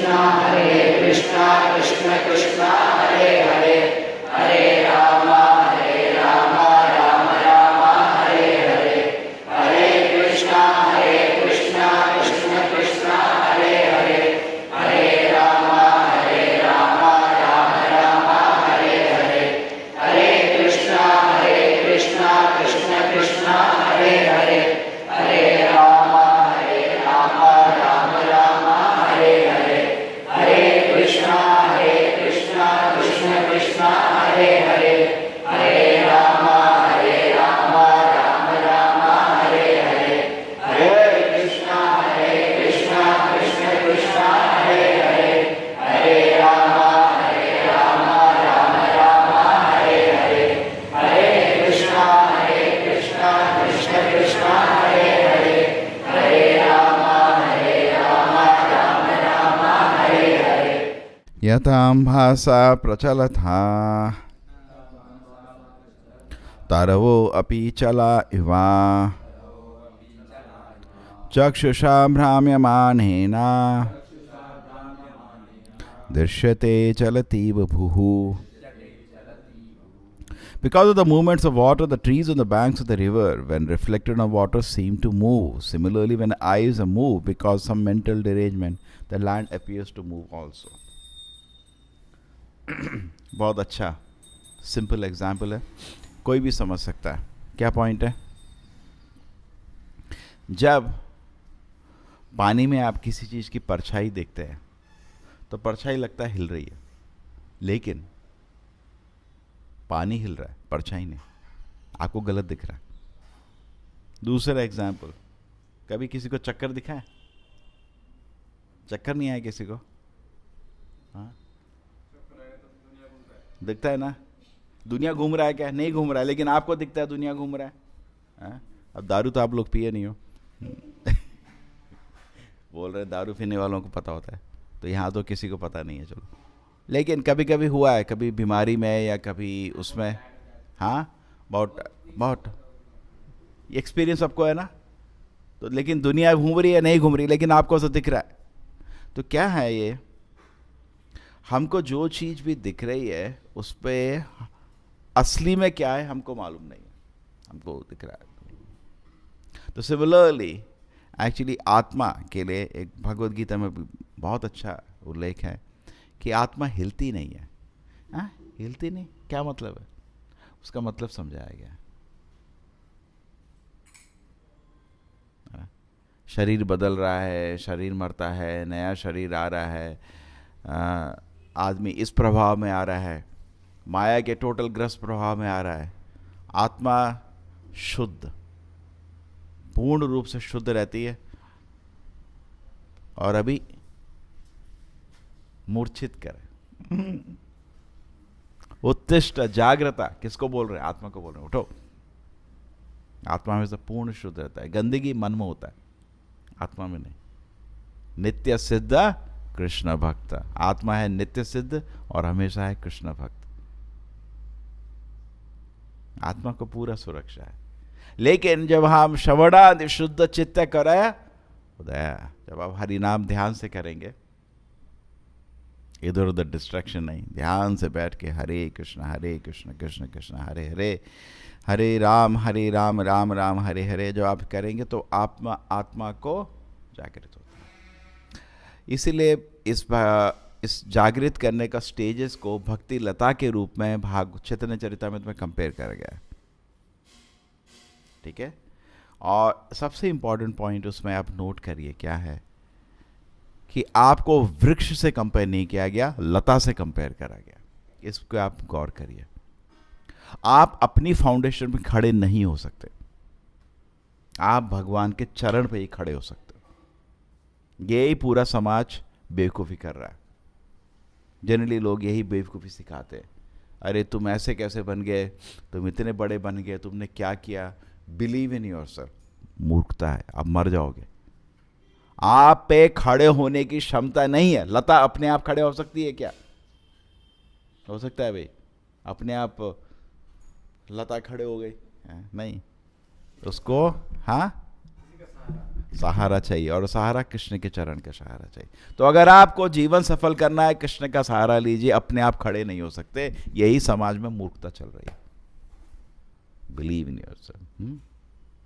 कृष्णा कृष्ण कृष्ण हरे हरे हरे राम राम राम हरे हरे हरे कृष्णा कृष्ण कृष्ण हरे हरे हरे राम राम राम हरे हरे हरे कृष्णा कृष्ण कृष्ण हरे हरे हरे राम राम राम हरे हरे हरे कृष्णा कृष्ण कृष्ण हरे हरे हरे राम राम राम हरे हरे हरे कृष्णा कृष्ण कृष्ण हरे हरे हरे राम राम हरे हरे हरे कृष्णा कृष्ण कृष्ण हरे हरे हरे राम राम हरे हरे यतां भासा प्रचलथा तरवो अपि चला इवा चक्षुषा भ्राम्यमानेन दृश्यते चलतीव भुः. Because of the movements of water, the trees on the banks of the river, when reflected on water, seem to move. Similarly, when eyes are moved because some mental derangement, the land appears to move also. बहुत अच्छा simple example है, कोई भी समझ सकता है. क्या point है? जब पानी में आप किसी चीज़ की परछाई देखते हैं तो परछाई लगता है हिल रही है, लेकिन पानी हिल रहा है, परछाई नहीं. आपको गलत दिख रहा है. दूसरा एग्जाम्पल, कभी किसी को चक्कर दिखा है? चक्कर नहीं आया किसी को? हाँ, दिखता है ना. दुनिया घूम रहा है क्या? नहीं घूम रहा है, लेकिन आपको दिखता है दुनिया घूम रहा है. हाँ? अब दारू तो आप लोग पिए नहीं हो. बोल रहे दारू पीने वालों को पता होता है, तो यहाँ तो किसी को पता नहीं है. चलो, लेकिन कभी कभी हुआ है, कभी बीमारी में या कभी उसमें. हाँ, बहुत एक्सपीरियंस सबको है ना. तो लेकिन दुनिया घूम रही है, नहीं घूम रही, लेकिन आपको तो दिख रहा है. तो क्या है ये? हमको जो चीज़ भी दिख रही है उस पर असली में क्या है हमको मालूम नहीं है, हमको दिख रहा है. तो सिमिलरली एक्चुअली आत्मा के लिए एक भगवद गीता में बहुत अच्छा उल्लेख है कि आत्मा हिलती नहीं है. हाँ, हिलती नहीं, क्या मतलब है? उसका मतलब समझाया गया. शरीर बदल रहा है, शरीर मरता है, नया शरीर आ रहा है, आदमी इस प्रभाव में आ रहा है, माया के टोटल ग्रस्त प्रभाव में आ रहा है. आत्मा शुद्ध, पूर्ण रूप से शुद्ध रहती है, और अभी मूर्छित करे. उत्तिष्ठ जागृता किसको बोल रहे हैं? आत्मा को बोल रहे हैं. उठो. आत्मा में से पूर्ण शुद्ध रहता है. गंदगी मन में होता है, आत्मा में नहीं. नित्य सिद्ध कृष्ण भक्त. आत्मा है नित्य सिद्ध और हमेशा है कृष्ण भक्त. आत्मा को पूरा सुरक्षा है. लेकिन जब हम श्रवणादि शुद्ध चित्त करें उदय, जब आप हरि नाम ध्यान से करेंगे, इधर उधर डिस्ट्रैक्शन नहीं, ध्यान से बैठ के हरे कृष्ण कृष्ण कृष्ण हरे हरे, हरे राम राम राम हरे हरे, जो आप करेंगे तो आत्मा को जागृत होता है. इसीलिए इस जागृत करने का स्टेजेस को भक्ति लता के रूप में भाग चैतन्य चरितामृत में कंपेयर करा गया है. ठीक है. और सबसे इंपॉर्टेंट पॉइंट उसमें आप नोट करिए क्या है कि आपको वृक्ष से कंपेयर नहीं किया गया, लता से कंपेयर करा गया. इसको आप गौर करिए. आप अपनी फाउंडेशन पे खड़े नहीं हो सकते, आप भगवान के चरण पे ही खड़े हो सकते हो. यही पूरा समाज बेवकूफ़ी कर रहा है. जनरली लोग यही बेवकूफ़ी सिखाते हैं. अरे तुम ऐसे कैसे बन गए, तुम इतने बड़े बन गए, तुमने क्या किया. Believe in yourself. मूर्खता है, आप मर जाओगे. आप पे खड़े होने की क्षमता नहीं है. लता अपने आप खड़े हो सकती है क्या? हो सकता है भाई? अपने आप लता खड़े हो गई? नहीं, उसको हाँ सहारा चाहिए, और सहारा कृष्ण के चरण का सहारा चाहिए। तो अगर आपको जीवन सफल करना है, कृष्ण का सहारा लीजिए, अपने आप खड़े नहीं हो सकते। यही समाज में मूर्खता चल रही है। Believe in yourself.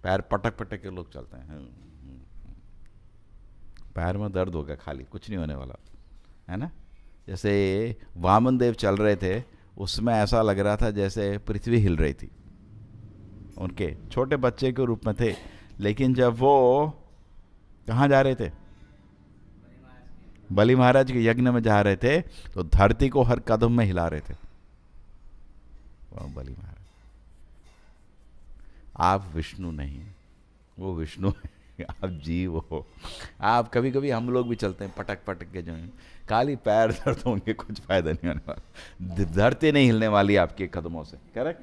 पैर पटक पटक के लोग चलते हैं। पैर में दर्द होगा खाली, कुछ नहीं होने वाला, है ना। जैसे वामन देव चल रहे थे, उसमें ऐसा लग रहा था जैसे पृथ्वी हिल रही थी। उनके छोटे बच्चे के रूप में थे, लेकिन जब वो कहाँ जा रहे थे, बलि महाराज के यज्ञ में जा रहे थे, तो धरती को हर कदम में हिला रहे थे वो बलि महाराज। आप विष्णु नहीं, वो विष्णु है। आप जीव हो। आप कभी कभी हम लोग भी चलते हैं पटक पटक के, जो है खाली पैर दर्द होंगे, कुछ फायदा नहीं होने वाला। धरती नहीं हिलने वाली आपके कदमों से, करेक्ट।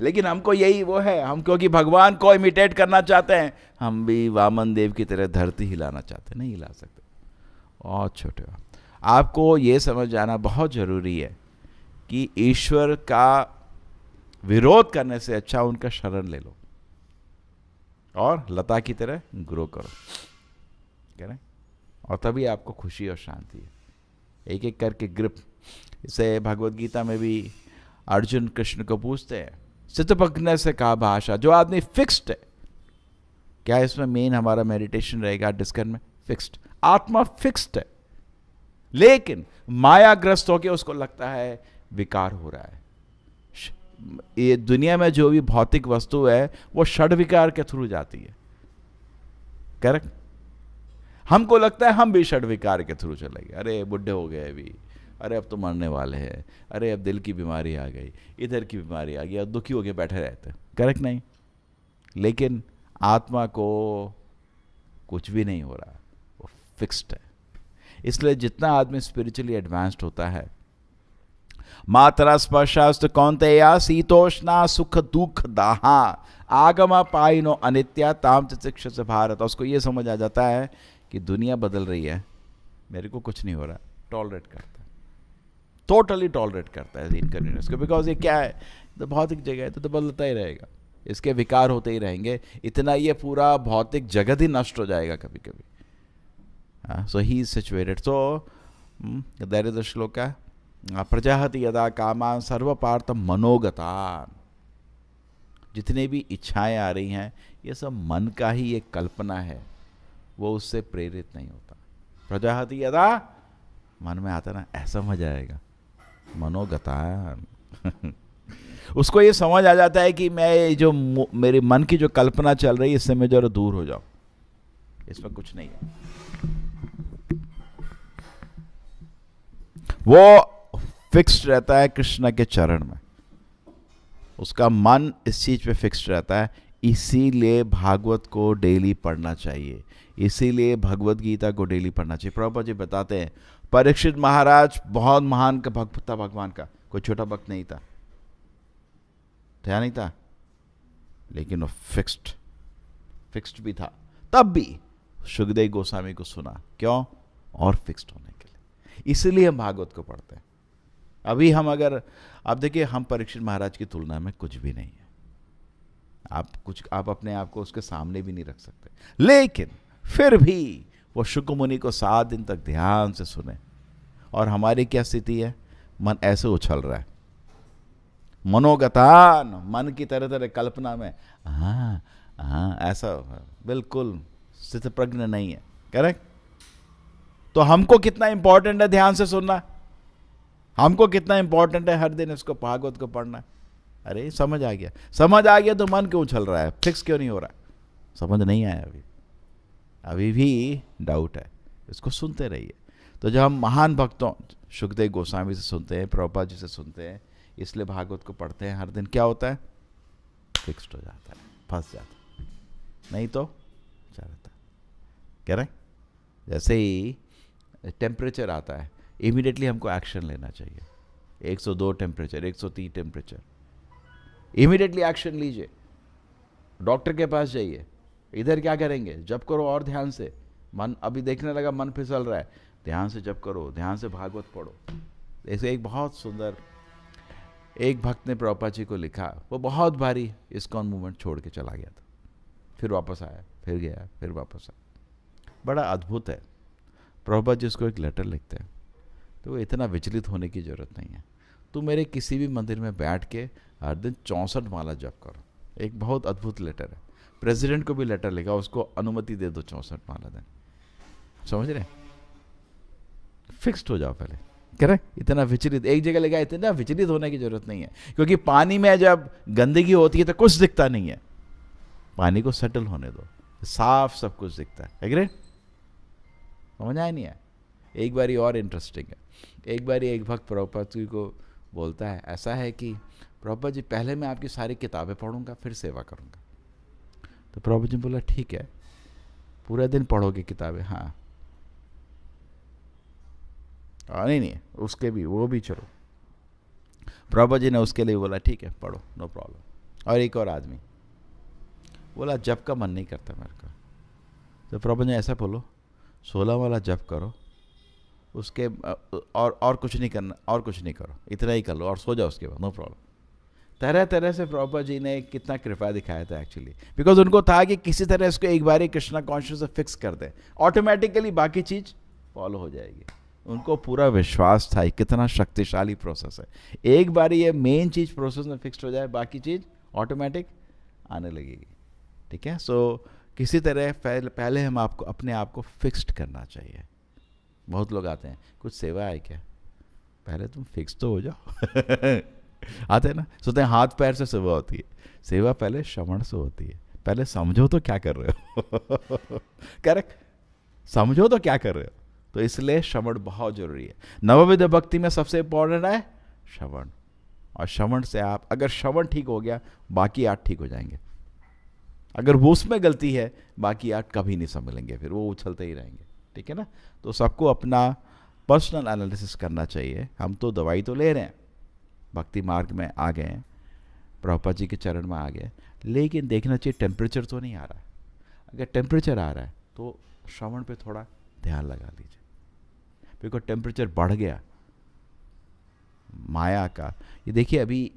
लेकिन हमको यही वो है, हम क्योंकि भगवान को इमिटेट करना चाहते हैं, हम भी वामन देव की तरह धरती हिलाना चाहते हैं, नहीं हिला सकते। और छोटे आपको ये समझ जाना बहुत जरूरी है कि ईश्वर का विरोध करने से अच्छा उनका शरण ले लो और लता की तरह ग्रो करो, कह रहे, और तभी आपको खुशी और शांति है। एक एक करके ग्रिप। इसे भगवत गीता में भी अर्जुन कृष्ण को पूछते हैं, स्थितप्रज्ञ से का भाषा, जो आदमी फिक्स्ड है। क्या इसमें मेन हमारा मेडिटेशन रहेगा डिस्कशन में? फिक्स्ड, आत्मा फिक्स्ड है, लेकिन मायाग्रस्त होकर उसको लगता है विकार हो रहा है। ये दुनिया में जो भी भौतिक वस्तु है वो षड विकार के थ्रू जाती है, करेक्ट। हमको लगता है हम भी षड विकार के थ्रू चलेंगे। अरे बुढ़े हो गए अभी, अरे अब तो मरने वाले हैं, अरे अब दिल की बीमारी आ गई, इधर की बीमारी आ गई, अब दुखी होके बैठे रहते हैं, करेक्ट नहीं। लेकिन आत्मा को कुछ भी नहीं हो रहा, वो फिक्स्ड है। इसलिए जितना आदमी स्पिरिचुअली एडवांस्ड होता है, मात्रा स्पर्शास्त कौन्तेया शीतोष्णा सुख दुख दाहा आगमा पाइनो अनित्या ताम शिक्षा से भारत। उसको ये समझ आ जाता है कि दुनिया बदल रही है, मेरे को कुछ नहीं हो रहा, टॉलरेट करता है, टोटली टॉलरेट करता है इनकन्वीनियंस को। बिकॉज ये क्या है, तो भौतिक जगह है, तो बदलता ही रहेगा, इसके विकार होते ही रहेंगे। इतना ये पूरा भौतिक जगत ही नष्ट हो जाएगा कभी कभी। So he is situated. So there is a shloka है, प्रजाहति यदा कामान सर्वपार्थ मनोगतान। जितने भी इच्छाएं आ रही हैं, ये सब मन का ही एक कल्पना है, वो उससे प्रेरित नहीं होता। प्रजाहति यदा मन में आता ना, ऐसा मजा आएगा, मनोगतान। उसको ये समझ आ जाता है कि मैं जो मेरे मन की जो कल्पना चल रही है, इससे मैं जरा दूर हो जाऊं, इसमें कुछ नहीं है। वो फिक्स्ड रहता है कृष्ण के चरण में, उसका मन इस चीज पे फिक्स्ड रहता है। इसीलिए भागवत को डेली पढ़ना चाहिए, इसीलिए भगवत गीता को डेली पढ़ना चाहिए। प्रभुपाद जी बताते हैं, परीक्षित महाराज बहुत महान का भक्त था भगवान का, कोई छोटा भक्त नहीं था, नहीं था, लेकिन वो फिक्स्ड भी था। तब भी सुखदेव गोस्वामी को सुना, क्यों? और फिक्स्ड होने के लिए। इसीलिए हम भागवत को पढ़ते हैं। अभी हम अगर, आप देखिए, हम परीक्षित महाराज की तुलना में कुछ भी नहीं है। आप अपने आप को उसके सामने भी नहीं रख सकते, लेकिन फिर भी वो शुक मुनि को 7 दिन तक ध्यान से सुने। और हमारी क्या स्थिति है? मन ऐसे उछल रहा है, मनोगतान, मन की तरह तरह कल्पना में, हाँ ऐसा, बिल्कुल स्थित प्रज्ञ नहीं है, करेक्ट। तो हमको कितना इंपॉर्टेंट है ध्यान से सुनना, हमको कितना इंपॉर्टेंट है हर दिन इसको भागवत को पढ़ना। अरे समझ आ गया तो मन क्यों उछल रहा है, फिक्स क्यों नहीं हो रहा? समझ नहीं आया, अभी भी डाउट है, इसको सुनते रहिए। तो जब हम महान भक्तों सुखदेव गोस्वामी से सुनते हैं, प्रभुपाद जी से सुनते हैं, इसलिए भागवत को पढ़ते हैं हर दिन, क्या होता है? फिक्स्ड हो जाता है, फंस जाता है, नहीं तो चलता, कह रहे। जैसे ही टेम्परेचर आता है, इमीडिएटली हमको एक्शन लेना चाहिए। 102 टेम्परेचर, 103 टेम्परेचर, इमीडिएटली एक्शन लीजिए, डॉक्टर के पास जाइए। इधर क्या करेंगे? जप करो और ध्यान से। मन अभी देखने लगा मन फिसल रहा है, ध्यान से जप करो, ध्यान से भागवत पढ़ो। ऐसे एक बहुत सुंदर एक भक्त ने प्रभुपाद जी को लिखा, वो बहुत भारी इस्कॉन मूवमेंट छोड़ के चला गया था, फिर वापस आया, फिर गया, फिर वापस आया। बड़ा अद्भुत है। प्रभुपाद जिसको एक लेटर लिखते हैं तो वो इतना विचलित होने की ज़रूरत नहीं है। तो मेरे किसी भी मंदिर में बैठ के हर दिन 64 माला जप करो। एक बहुत अद्भुत लेटर है, प्रेसिडेंट को भी लेटर लिखा, उसको अनुमति दे दो 64 माला दें। समझ रहे? फिक्स्ड हो जाओ पहले, करेक्ट? इतना विचलित एक जगह लगा, इतना विचलित होने की जरूरत नहीं है, क्योंकि पानी में जब गंदगी होती है तो कुछ दिखता नहीं है। पानी को सेटल होने दो, साफ सब कुछ दिखता है। एग्री? समझ आया नहीं है? एक बारी और इंटरेस्टिंग है। एक बारी एक भक्त प्रभुपाद जी को बोलता है, ऐसा है कि प्रभुपाद जी पहले मैं आपकी सारी किताबें पढ़ूंगा, फिर सेवा करूंगा। तो प्रभुपाद जी बोला, ठीक है, पूरा दिन पढ़ोगे किताबें? हाँ। नहीं, उसके भी, वो भी चलो। प्रभुपाद जी ने उसके लिए बोला, ठीक है पढ़ो, नो प्रॉब्लम। और एक और आदमी बोला, जप का मन नहीं करता मेरे को। तो प्रभुपाद जी ऐसा बोलो, 16 वाला जप करो, उसके और कुछ नहीं करना, और कुछ नहीं करो, इतना ही कर लो और सो जाओ उसके बाद, नो प्रॉब्लम। तरह तरह से प्रभुपाद जी ने कितना कृपा दिखाया था एक्चुअली, बिकॉज उनको था कि किसी तरह इसको एक बार ही कृष्णा कॉन्शियस फिक्स कर दे, ऑटोमेटिकली बाकी चीज फॉलो हो जाएगी। उनको पूरा विश्वास था कितना शक्तिशाली प्रोसेस है। एक बार ये मेन चीज प्रोसेस में फिक्स हो जाए, बाकी चीज ऑटोमेटिक आने लगेगी। ठीक है? सो किसी तरह पहले हम आपको अपने आप को फिक्स्ड करना चाहिए। बहुत लोग आते हैं, कुछ सेवा है क्या? पहले तुम फिक्स तो हो जाओ। आते हैं ना, सोचते हैं हाथ पैर से सेवा होती है। सेवा पहले श्रवण से होती है। पहले समझो तो क्या कर रहे हो। करेक्ट? समझो तो क्या कर रहे हो। तो इसलिए श्रवण बहुत जरूरी है। नवविध भक्ति में सबसे इंपॉर्टेंट है श्रवण, और श्रवण से आप, अगर श्रवण ठीक हो गया, बाकी 8 ठीक हो जाएंगे। अगर वो उसमें गलती है, बाकी 8 कभी नहीं संभलेंगे, फिर वो उछलते ही रहेंगे। ठीक है ना? तो सबको अपना पर्सनल एनालिसिस करना चाहिए। हम तो दवाई तो ले रहे हैं, भक्ति मार्ग में आ गए हैं, प्रभुपाद जी के चरण में आ गए, लेकिन देखना चाहिए टेम्परेचर तो नहीं आ रहा है। अगर टेम्परेचर आ रहा है तो श्रवण पे थोड़ा ध्यान लगा लीजिए, बिकॉज टेम्परेचर बढ़ गया माया का। ये देखिए, अभी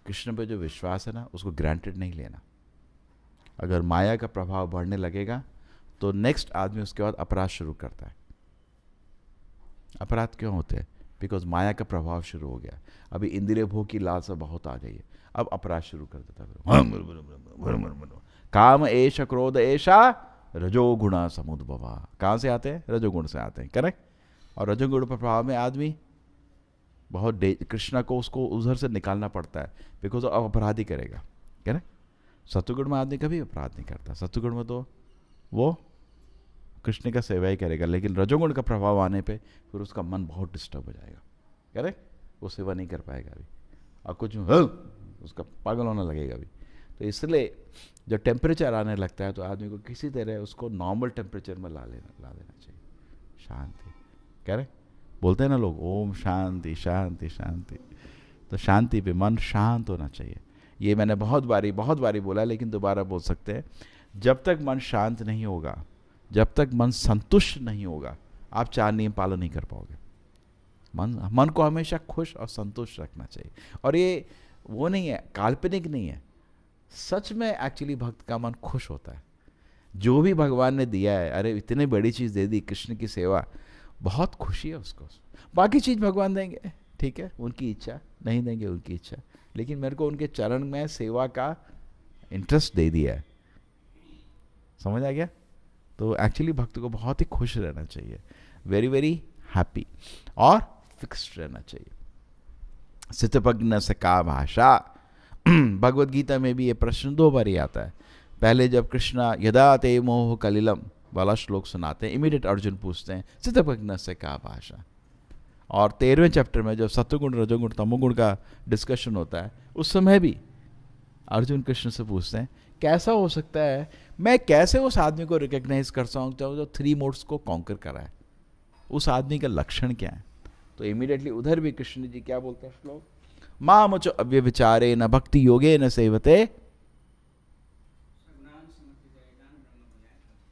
कृष्ण पे जो विश्वास है ना, उसको ग्रांटेड नहीं लेना। अगर माया का प्रभाव बढ़ने लगेगा तो नेक्स्ट आदमी उसके बाद अपराध शुरू करता है। अपराध क्यों होते हैं? बिकॉज माया का प्रभाव शुरू हो गया। अभी इंद्रिय भोग की लालसा बहुत आ गई है, अब अपराध शुरू कर देता है। काम एश क्रोध ऐशा रजोगुणा समुद्भवा। कहाँ से आते हैं? रजोगुण से आते हैं। करेक्ट? और रजोगुण प्रभाव में आदमी बहुत कृष्णा को उसको उधर से निकालना पड़ता है, बिकॉज अब अपराध ही करेगा। करेक्ट? सत्वगुण में आदमी कभी अपराध नहीं करता। सत्वगुण में तो वो कृष्ण का सेवा ही करेगा, लेकिन रजोगुण का प्रभाव आने पे फिर उसका मन बहुत डिस्टर्ब हो जाएगा। करेक्ट? वो सेवा नहीं कर पाएगा अभी, और कुछ उसका पागल होने लगेगा अभी। तो इसलिए जब टेम्परेचर आने लगता है तो आदमी को किसी तरह उसको नॉर्मल टेम्परेचर में ला देना चाहिए। शांति। करेक्ट? बोलते हैं ना लोग, ओम शांति शांति शांति। तो शांति पे मन शांत होना चाहिए। ये मैंने बहुत बारी बोला, लेकिन दोबारा बोल सकते हैं। जब तक मन शांत नहीं होगा, जब तक मन संतुष्ट नहीं होगा, आप 4 नियम पालन नहीं कर पाओगे। मन को हमेशा खुश और संतुष्ट रखना चाहिए। और ये वो नहीं है, काल्पनिक नहीं है, सच में एक्चुअली भक्त का मन खुश होता है। जो भी भगवान ने दिया है, अरे इतनी बड़ी चीज़ दे दी, कृष्ण की सेवा, बहुत खुशी है उसको। बाकी चीज़ भगवान देंगे, ठीक है, उनकी इच्छा, नहीं देंगे उनकी इच्छा, लेकिन मेरे को उनके चरण में सेवा का इंटरेस्ट दे दिया है। समझ आ गया? तो एक्चुअली भक्त को बहुत ही खुश रहना चाहिए, वेरी वेरी हैप्पी, और फिक्स्ड रहना चाहिए। स्थितप्रज्ञ से का भाषा। भगवद गीता में भी ये प्रश्न 2 बार ही आता है। पहले जब कृष्णा यदा ते मोह कलिलम वाला श्लोक सुनाते हैं, इमीडिएट अर्जुन पूछते हैं स्थितप्रज्ञ से का भाषा। और 13वें चैप्टर में जब सत्वगुण रजोगुण तमोगुण का डिस्कशन होता है, उस समय भी अर्जुन कृष्ण से पूछते हैं कैसा हो सकता है, मैं कैसे उस आदमी को रिकॉग्नाइज कर सकता हूँ जो 3 मोड्स को कॉन्कर करा है, उस आदमी का लक्षण क्या है। तो इमीडिएटली उधर भी कृष्ण जी क्या बोलते हैं श्लोक, मामुच अव्यभिचारे न भक्ति योगे न सेवते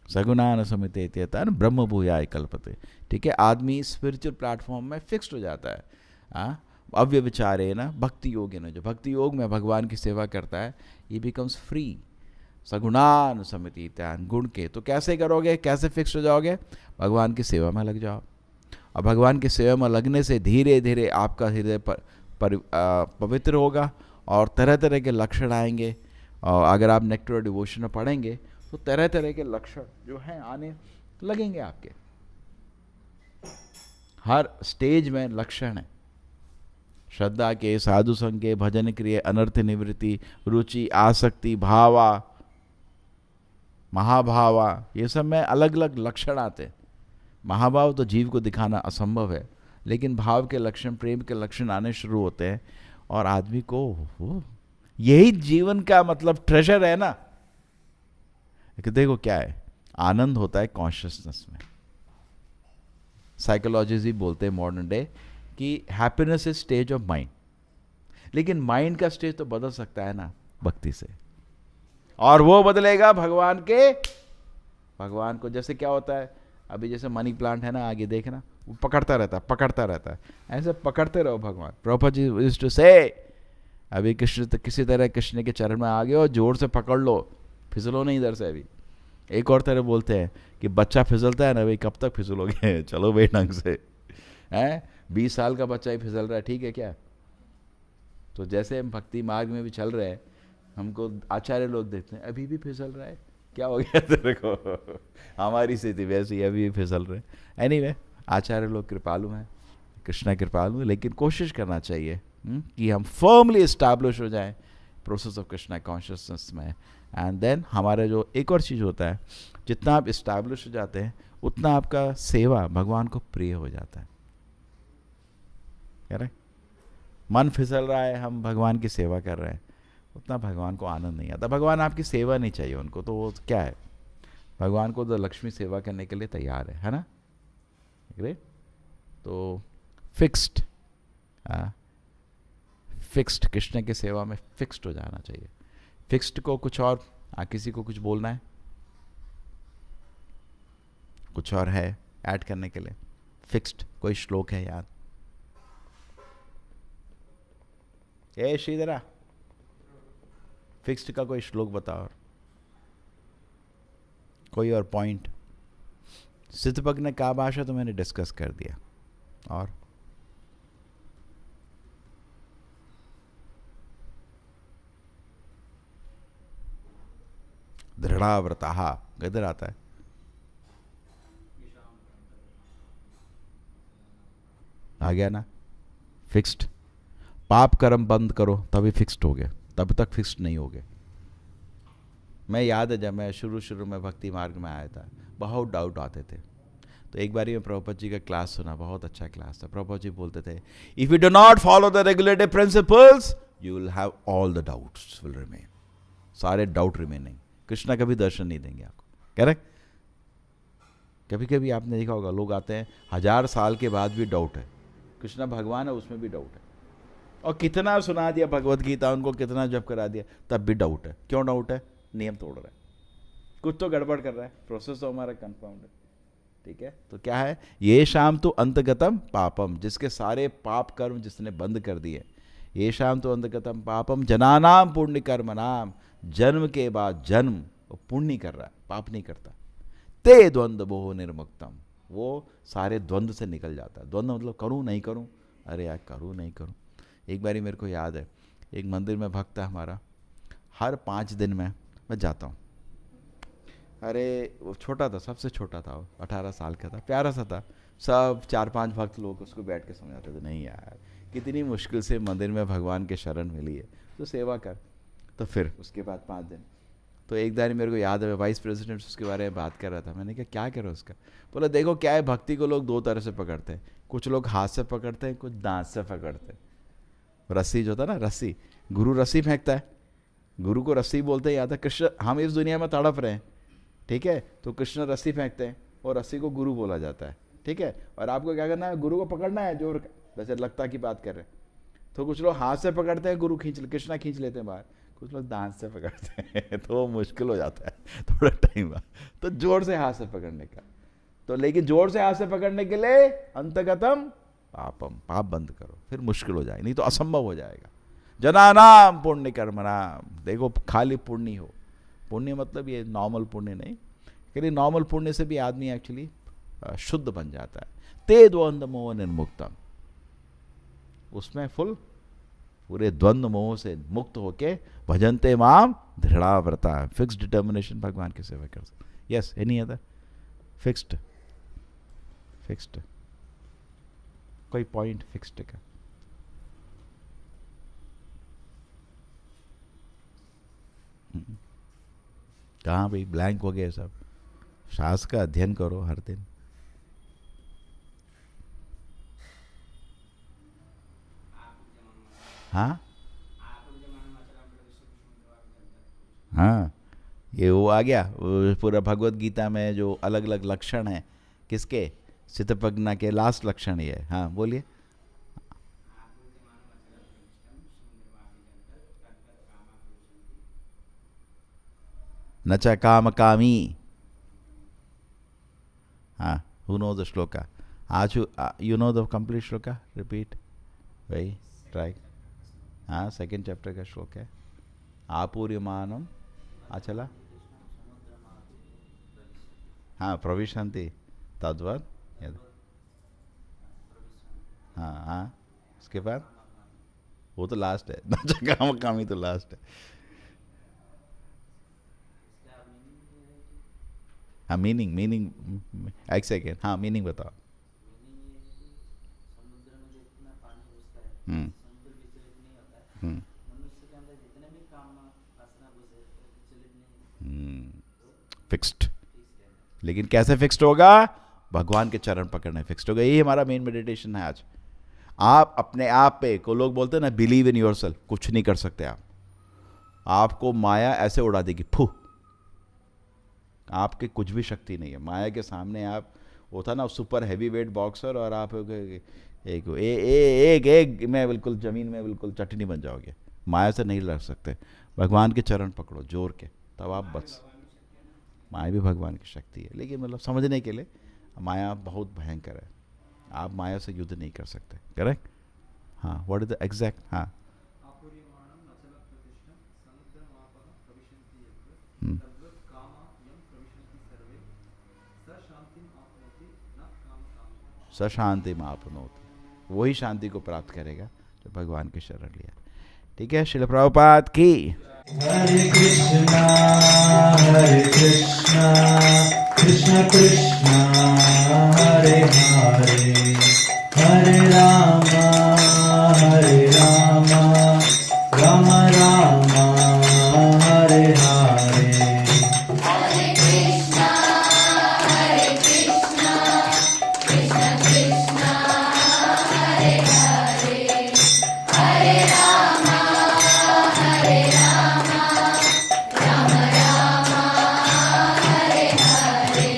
सगुणान समिते ब्रह्म भूयाय कल्पते। ठीक है? आदमी स्पिरिचुअल प्लेटफॉर्म में फिक्स्ड हो जाता है। अव्यभिचारे न भक्ति योगे न, जो भक्ति योग में भगवान की सेवा करता है, ये बिकम्स फ्री। सगुणान समिति त्यान, गुण के। तो कैसे करोगे, कैसे फिक्स हो जाओगे? भगवान की सेवा में लग जाओ। और भगवान की सेवा में लगने से धीरे धीरे आपका हृदय पवित्र होगा और तरह तरह के लक्षण आएंगे। और अगर आप नेक्टर डिवोशन में पढ़ेंगे तो तरह तरह के लक्षण जो हैं आने लगेंगे आपके। हर स्टेज में लक्षण है, श्रद्धा के, साधु संग के, भजन क्रिय, अनर्थ निवृत्ति, रुचि, आसक्ति, भावा, महाभावा, ये सब में अलग अलग लक्षण आते हैं। महाभाव तो जीव को दिखाना असंभव है, लेकिन भाव के लक्षण, प्रेम के लक्षण आने शुरू होते हैं और आदमी को यही जीवन का मतलब ट्रेजर है ना। देखो क्या है, आनंद होता है कॉन्शियसनेस में। साइकोलॉजिस्ट बोलते हैं मॉडर्न डे कि happiness is stage of mind, लेकिन माइंड का स्टेज तो बदल सकता है ना भक्ति से, और वो बदलेगा भगवान को। जैसे क्या होता है, अभी जैसे मनी प्लांट है ना, आगे देखना, वो पकड़ता रहता है, ऐसे पकड़ते रहो भगवान। प्रभुपाद जी यूज्ड टू से, अभी किसी तरह कृष्ण के चरण में आ गए और जोर से पकड़ लो, फिसलो नहीं इधर से। अभी एक और तरह बोलते हैं कि बच्चा फिसलता है ना, भाई कब तक फिसलोगे, चलो भाई ढंग से, हैं 20 साल का बच्चा ही फिसल रहा है, ठीक है क्या? तो जैसे हम भक्ति मार्ग में भी चल रहे हैं, हमको आचार्य लोग देखते हैं अभी भी फिसल रहा है, क्या हो गया तेरे को? हमारी स्थिति वैसी, अभी भी फिसल रहे। एनीवे, आचार्य लोग कृपालु हैं, कृष्णा कृपालु, लेकिन कोशिश करना चाहिए कि हम फर्मली इस्टेब्लिश हो जाएं प्रोसेस ऑफ कृष्णा कॉन्शियसनेस में। एंड देन हमारा जो एक और चीज़ होता है, जितना आप इस्टेब्लिश हो जाते हैं उतना आपका सेवा भगवान को प्रिय हो जाता है। कह रहे मन फिसल रहा है, हम भगवान की सेवा कर रहे हैं, उतना भगवान को आनंद नहीं आता। भगवान आपकी सेवा नहीं चाहिए उनको, तो वो क्या है, भगवान को तो लक्ष्मी सेवा करने के लिए तैयार है ना। ग्रेट। तो फिक्स्ड कृष्ण की सेवा में फिक्स्ड हो जाना चाहिए। फिक्स्ड को कुछ और, किसी को कुछ बोलना है, कुछ और है ऐड करने के लिए? फिक्स्ड कोई श्लोक है याद? ए श्रीधरा, फिक्स्ड का कोई श्लोक बताओ, और कोई और पॉइंट। सिद्धपग ने कहा भाषा तो मैंने डिस्कस कर दिया। और दृढ़ाव्रता किधर आता है? आ गया ना, फिक्स्ड। पाप कर्म बंद करो तभी फिक्स्ड हो गए, तब तक फिक्स्ड नहीं हो गए। मैं याद है जब मैं शुरू में भक्ति मार्ग में आया था, बहुत डाउट आते थे। तो एक बार मैं प्रभुपाद जी का क्लास सुना, बहुत अच्छा क्लास था। प्रभुपाद जी बोलते थे, if you do not follow the regulated principles you will have all the doubts will remain, सारे डाउट रिमेनिंग। कृष्णा कभी दर्शन नहीं देंगे आपको, करेक्ट? कभी कभी आपने देखा होगा, लोग आते हैं 1000 साल के बाद भी डाउट है, कृष्णा भगवान है उसमें भी डाउट है, और कितना सुना दिया भगवत गीता उनको, कितना जप करा दिया, तब भी डाउट है। क्यों डाउट है? नियम तोड़ रहा है, कुछ तो गड़बड़ कर रहा है, प्रोसेस तो हमारा कंपाउंड है। ठीक है, तो क्या है, ये शाम तो अंतगतम पापम, जिसके सारे पाप कर्म जिसने बंद कर दिए, ये शाम तो अंतगतम पापम जनानाम पुण्य कर्म नाम, जन्म के बाद जन्म वो पुण्य कर रहा है, पाप नहीं करता। ते द्वंद्व बहु निर्मुक्तम, वो सारे द्वंद्व से निकल जाता है। द्वंद्व मतलब करूं नहीं करूं, अरे यार करूं नहीं करूं। एक बारी मेरे को याद है, एक मंदिर में भक्त है हमारा, हर 5 दिन में मैं जाता हूँ। अरे वो छोटा था, सबसे छोटा था, वो 18 साल का था, प्यारा सा था। सब 4-5 भक्त लोग उसको बैठ के समझाते थे, नहीं यार कितनी मुश्किल से मंदिर में भगवान के शरण मिली है, तो सेवा कर। तो फिर उसके बाद 5 दिन, तो एक बार मेरे को याद है, वाइस प्रेसिडेंट उसके बारे में बात कर रहा था। मैंने कहा क्या करो उसका? बोला देखो क्या है, भक्ति को लोग 2 तरह से पकड़ते हैं, कुछ लोग हाथ से पकड़ते हैं, कुछ दांत से पकड़ते हैं। रस्सी जो था ना, रस्सी, गुरु रस्सी फेंकता है, गुरु को रस्सी बोलते हैं। याद है, कृष्ण, हम इस दुनिया में तड़प रहे हैं, ठीक है, तो कृष्ण रस्सी फेंकते हैं और रस्सी को गुरु बोला जाता है, ठीक है। और आपको क्या करना है, गुरु को पकड़ना है, जो वैसे लगता की बात कर रहे हैं। तो कुछ लोग हाथ से पकड़ते हैं, गुरु कृष्णा खींच लेते हैं बाहर, कुछ लोग दांत से पकड़ते हैं तो मुश्किल हो जाता है थोड़ा टाइम बाद। तो जोर से हाथ से पकड़ने का, तो लेकिन जोर से हाथ से पकड़ने के लिए अंतगतम पापम, पाप बंद करो, फिर मुश्किल हो जाएगा, नहीं तो असंभव हो जाएगा। जनानाम पुण्य कर्मनाम, देखो खाली पुण्य हो, पुण्य मतलब ये नॉर्मल पुण्य नहीं, क्योंकि नॉर्मल पुण्य से भी आदमी एक्चुअली शुद्ध बन जाता है। ते द्वंद्व मोह निर्मुक्तम, उसमें फुल पूरे द्वंद्व मोह से मुक्त होके भजनते माम दृढ़ाव्रता, फिक्स्ड डिटर्मिनेशन भगवान की सेवा कर सकते। यस, एनी अदर फिक्स्ड कोई पॉइंट फिक्स्ड का? कहाँ भाई ब्लैंक हो गए सब? शास्त्र का अध्ययन करो हर दिन। हाँ हाँ, ये वो आ गया, वो पूरा भगवत गीता में जो अलग अलग लक्षण है किसके, स्थितप्रज्ञा के लास्ट लक्षण ये है। हाँ बोलिए। न च काम कामी। हाँ, who knows the shloka? You know the complete shloka? Repeat. भाई try. हाँ, सेकेंड चैप्टर का श्लोक है। आपूर्यमानम अचला, हाँ प्रविशन्ति तद्वत् यद्। हाँ हाँ, उसके बाद वो तो लास्ट है, न च काम कामी तो लास्ट है। हाँ मीनिंग एक सेकेंड, हाँ मीनिंग बताओ। फिक्स्ड, लेकिन कैसे फिक्स्ड होगा? भगवान के चरण पकड़ने फिक्स्ड होगा। यही हमारा मेन मेडिटेशन है आज। आप अपने आप पे को, लोग बोलते हैं ना बिलीव इन योरसेल्फ, कुछ नहीं कर सकते आप। आपको माया ऐसे उड़ा देगी, फू, आपके कुछ भी शक्ति नहीं है माया के सामने। आप वो था ना सुपर हैवी वेट बॉक्सर, और आप एक में बिल्कुल जमीन में बिल्कुल चटनी बन जाओगे। माया से नहीं लड़ सकते। भगवान के चरण पकड़ो जोर के, तब आप बच। माया भी भगवान की शक्ति है, लेकिन मतलब समझने के लिए माया बहुत भयंकर है। आप माया से युद्ध नहीं कर सकते। करेक्ट? हाँ, व्हाट इज द एग्जैक्ट? हाँ, सशांति मापनोति, वही शांति को प्राप्त करेगा जो भगवान के शरण लिया। ठीक है, श्रील प्रभुपाद की। हरे कृष्णा कृष्ण कृष्णा हरे हरे, हरे राम राम राम हरे हरे। हरे कृष्णा कृष्ण कृष्णा हरे हरे, हरे राम राम राम हरे हरे।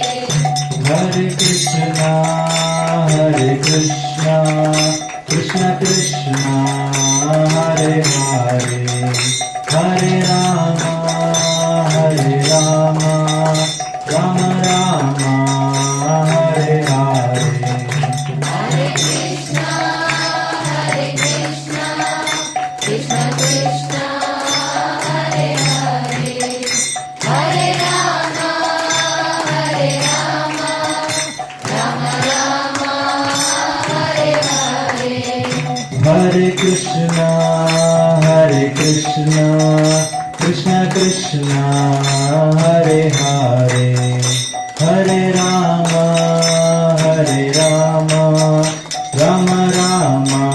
हरे कृष्णा कृष्ण कृष्णा हरे हरे, हरे राम राम राम